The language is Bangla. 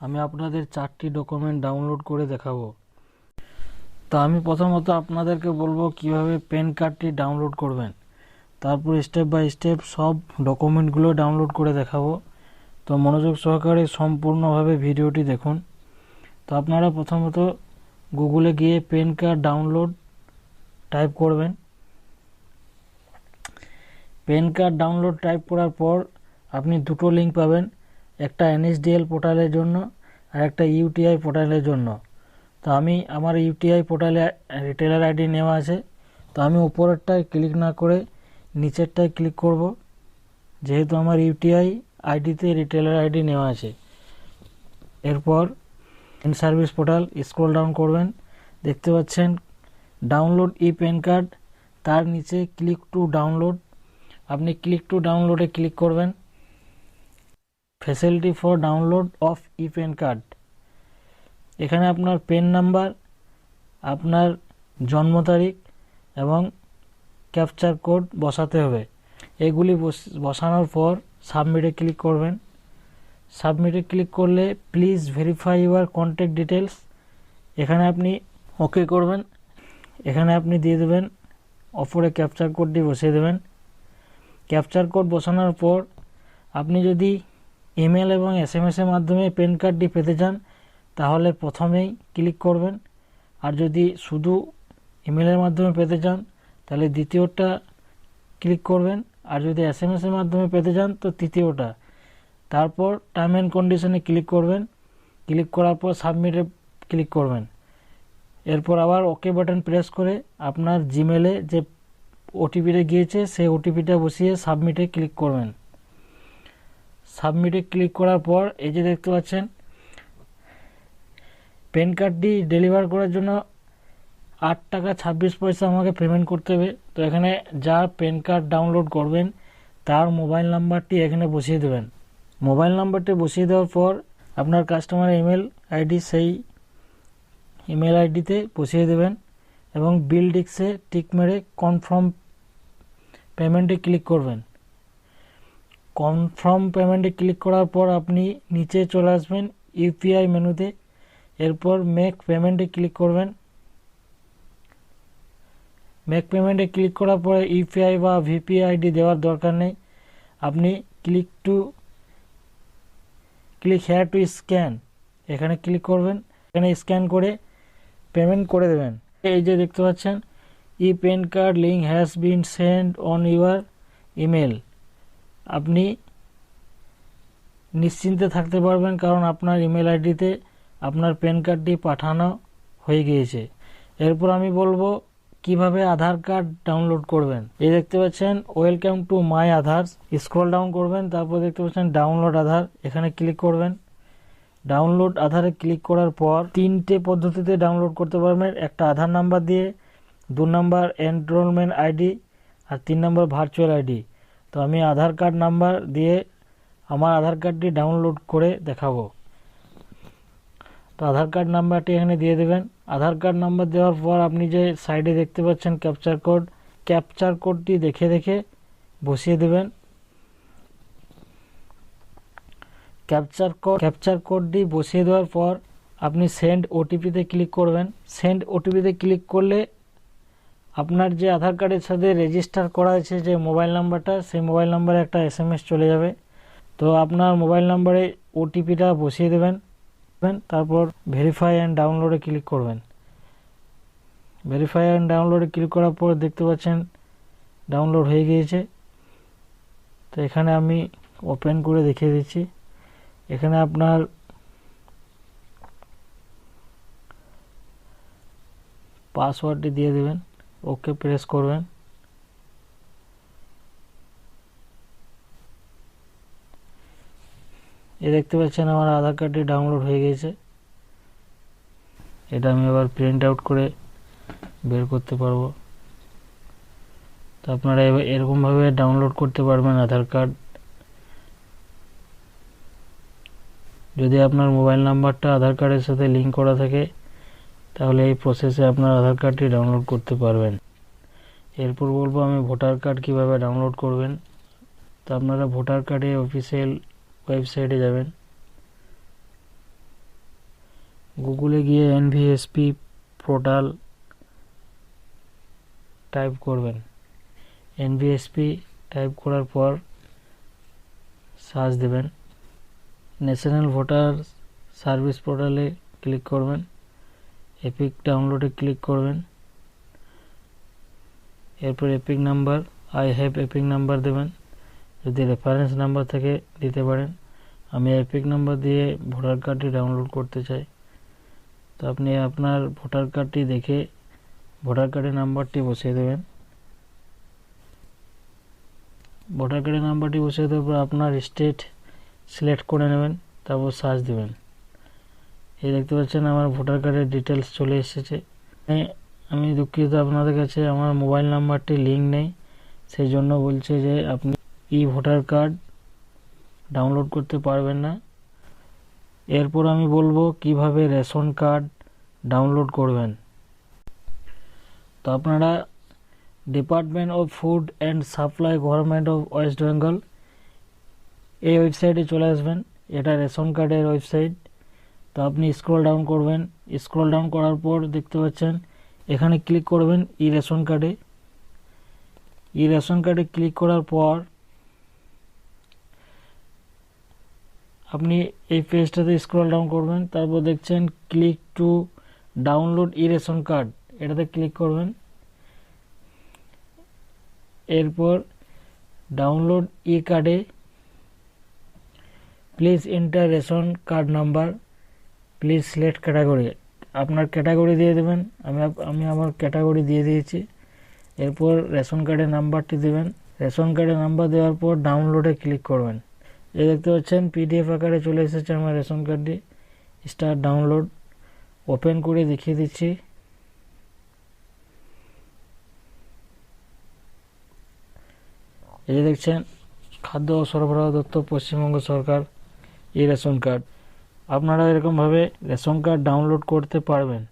আমি আপনাদের 4টি ডকুমেন্ট ডাউনলোড করে দেখাবো। তো আমি প্রথমত আপনাদেরকে বলবো কিভাবে প্যান কার্ডটি ডাউনলোড করবেন, তারপর স্টেপ বাই স্টেপ সব ডকুমেন্টগুলো ডাউনলোড করে দেখাবো। তো মনোযোগ সহকারে সম্পূর্ণভাবে ভিডিওটি দেখুন। তো আপনারা প্রথমত গুগলে গিয়ে প্যান কার্ড ডাউনলোড টাইপ করবেন। প্যান কার্ড ডাউনলোড টাইপ করার পর আপনি দুটো লিঙ্ক পাবেন, একটা এনএসডিএল পোর্টালের জন্য আর একটা ইউটিআই পোর্টালের জন্য। তো আমি আমার ইউটিআই পোর্টালে রিটেলার আইডি নেওয়া আছে, তো আমি উপরেরটায় ক্লিক না করে নিচেরটায় ক্লিক করব, যেহেতু আমার ইউটিআই আইডিতে রিটেলার আইডি নেওয়া আছে। এরপর in service portal scroll down করবেন, দেখতে পাচ্ছেন ডাউনলোড ই প্যান কার্ড, তার নিচে ক্লিক টু ডাউনলোড। আপনি ক্লিক টু ডাউনলোডে ক্লিক করবেন। Facility for download of E pan card, এখানে আপনার পেন নাম্বার, আপনার জন্ম তারিখ এবং ক্যাপচার কোড বসাতে হবে। এগুলি বসানোর পর সাবমিটে ক্লিক করবেন। সাবমিটে ক্লিক করলে please verify your contact details, এখানে আপনি ওকে করবেন। এখানে আপনি দিয়ে দেবেন, অপরে ক্যাপচার কোডটি বসিয়ে দেবেন। ক্যাপচার কোড বসানোর পর আপনি যদি ইমেল এবং এসএমএস এর মাধ্যমে প্যান কার্ডটি পেতে চান তাহলে প্রথমেই ক্লিক করবেন, আর যদি শুধু ইমেলের মাধ্যমে পেতে চান তাহলে দ্বিতীয়টা ক্লিক করবেন, আর যদি এসএমএস এর মাধ্যমে পেতে চান তো তৃতীয়টা। তারপর টার্ম অ্যান্ড কন্ডিশনে ক্লিক করবেন। ক্লিক করার পর সাবমিটে ক্লিক করবেন। এরপর আবার ওকে বাটন প্রেস করে আপনার জিমেলে যে ওটিপিটা গিয়েছে সেই ওটিপিটা বসিয়ে সাবমিটে ক্লিক করবেন। সাবমিটে ক্লিক করার পর এই যে দেখতে পাচ্ছেন প্যান কার্ডটি ডেলিভার করার জন্য 8 টাকা 26 পয়সা আমাকে পেমেন্ট করতে হবে। তো এখানে যার প্যান কার্ড ডাউনলোড করবেন তার মোবাইল নাম্বারটি এখানে বসিয়ে দেবেন। মোবাইল নাম্বারটি বসিয়ে দেওয়ার পর আপনার কাস্টমার ইমেল আইডি সেই ইমেল আইডিতে বসিয়ে দেবেন এবং বিল ডিস্কে টিক মেরে কনফার্ম পেমেন্টে ক্লিক করবেন। কনফার্ম পেমেন্টে ক্লিক করার পর আপনি নিচে চলে আসবেন ইউপিআই মেনুতে। এরপর মেক পেমেন্টে ক্লিক করবেন। মেক পেমেন্টে ক্লিক করার পরে ইউপিআই বা ভিপিআই আইডি দেওয়ার দরকার নেই, আপনি ক্লিক হেয়ার টু স্ক্যান এখানে ক্লিক করবেন। এখানে স্ক্যান করে পেমেন্ট করে দেবেন। এই যে দেখতে পাচ্ছেন ই pan card link has been send on your email, আপনি নিশ্চিন্তে থাকতে পারবেন কারণ আপনার ইমেল আইডিতে আপনার প্যান কার্ডটি পাঠানো হয়ে গিয়েছে। এরপর আমি বলবো কিভাবে আধার কার্ড ডাউনলোড করবেন। এই দেখতে পাচ্ছেন welcome to my Aadhaar, scroll down করবেন, তারপর দেখতে পাচ্ছেন ডাউনলোড আধার, এখানে ক্লিক করবেন। ডাউনলোড আধারে ক্লিক করার পর 3টে পদ্ধতিতে ডাউনলোড করতে পারবেন, একটা আধার নাম্বার দিয়ে, 2 নাম্বার এনরোলমেন্ট আইডি আর 3 নাম্বার ভার্চুয়াল আইডি। তো আমি আধার কার্ড নাম্বার দিয়ে আমার আধার কার্ডটি ডাউনলোড করে দেখাবো। তো আধার কার্ড নাম্বারটি এখানে দিয়ে দেবেন। আধার কার্ড নাম্বার দেওয়ার পর আপনি যে সাইডে দেখতে পাচ্ছেন ক্যাপচার কোডটি দেখে দেখে বসিয়ে দেবেন। ক্যাপচার কোডটি বসিয়ে দেওয়ার পর আপনি সেন্ড ওটিপিতে ক্লিক করবেন। সেন্ড ওটিপিতে ক্লিক করলে আপনার যে আধার কার্ডের সাথে রেজিস্টার করা আছে যে মোবাইল নাম্বারটা, সেই মোবাইল নাম্বারে একটা এসএমএস চলে যাবে। তো আপনার মোবাইল নাম্বারে ওটিপিটা বসিয়ে দেবেন, তারপর ভেরিফাই অ্যান্ড ডাউনলোডে ক্লিক করবেন। ভেরিফাই অ্যান্ড ডাউনলোডে ক্লিক করার পর দেখতে পাচ্ছেন ডাউনলোড হয়ে গিয়েছে। তো এখানে আমি ওপেন করে দেখিয়ে দিচ্ছি। এখানে আপনার পাসওয়ার্ডটি দিয়ে দেবেন, ওকে প্রেস করবেন। এই দেখতে পাচ্ছেন আমার আধার কার্ডটি ডাউনলোড হয়ে গেছে। এটা আমি আবার প্রিন্ট আউট করে বের করতে পারবো। তো আপনারা এরকমভাবে ডাউনলোড করতে পারবেন আধার কার্ড। যদি আপনার মোবাইল নাম্বারটা আধার কার্ডের সাথে লিঙ্ক করা থাকে তাহলে এই প্রসেসে আপনার আধার কার্ডটি ডাউনলোড করতে পারবেন। এরপর বলবো আমি ভোটার কার্ড কিভাবে ডাউনলোড করবেন। তো আপনারা ভোটার কার্ডে অফিসিয়াল ওয়েবসাইটে যাবেন। গুগলে গিয়ে এনভিএসপি পোর্টাল টাইপ করবেন। এনভিএসপি টাইপ করার পর সার্চ দেবেন। ন্যাশনাল ভোটার সার্ভিস পোর্টালে ক্লিক করবেন। এপিক ডাউনলোডে ক্লিক করবেন। এরপর epic number, I have epic number দেবেন। যদি রেফারেন্স নাম্বার থেকে দিতে পারেন। আমি এপিক নাম্বার দিয়ে ভোটার কার্ডটি ডাউনলোড করতে চাই। তো আপনি আপনার ভোটার কার্ডটি দেখে ভোটার কার্ডের নাম্বারটি বসিয়ে দেবেন। ভোটার কার্ডের নাম্বারটি বসিয়ে দেওয়ার পর আপনার স্টেট সিলেক্ট করে নেবেন, তারপর সার্চ দেবেন। এই দেখতে পাচ্ছেন আমার ভোটার কার্ডের ডিটেলস চলে এসেছে। আমি দুঃখিত আপনাদের কাছে, আমার মোবাইল নাম্বারটি লিঙ্ক নেই, সেই জন্য বলছে যে আপনি ভোটার কার্ড ডাউনলোড করতে পারবেন না। এরপর আমি বলবো কিভাবে রেশন কার্ড ডাউনলোড করবেন। তো আপনারা department of food and supply government of West Bengal এই ওয়েবসাইটে চলে আসবেন। এটা রেশন কার্ডের ওয়েবসাইট। তো আপনি স্ক্রল ডাউন করবেন। স্ক্রল ডাউন করার পর দেখতে পাচ্ছেন এখানে ক্লিক করবেন ই রেশন কার্ডে। ই রেশন কার্ডে ক্লিক করার পর আপনি এই পেজটাতে স্ক্রল ডাউন করবেন। তারপর দেখছেন click to download E ration card, এটাতে ক্লিক করবেন। এরপর ডাউনলোড ই কার্ডে please enter ration card number, please select category. আপনার ক্যাটাগরি দিয়ে দেবেন। আমি আমার ক্যাটাগরি দিয়ে দিয়েছি। এরপর রেশন কার্ডের নাম্বারটি দেবেন। রেশন কার্ডের নাম্বার দেওয়ার পর ডাউনলোডে ক্লিক করবেন। এই দেখতে পাচ্ছেন পিডিএফ আকারে চলে এসেছে আমার রেশন কার্ডটি। Start download. ওপেন করে দেখিয়ে দিচ্ছি। এই দেখছেন খাদ্য ও সরবরাহ দপ্তর পশ্চিমবঙ্গ সরকার ই রেশন কার্ড। আপনারা এরকমভাবে রেশন কার্ড ডাউনলোড করতে পারবেন।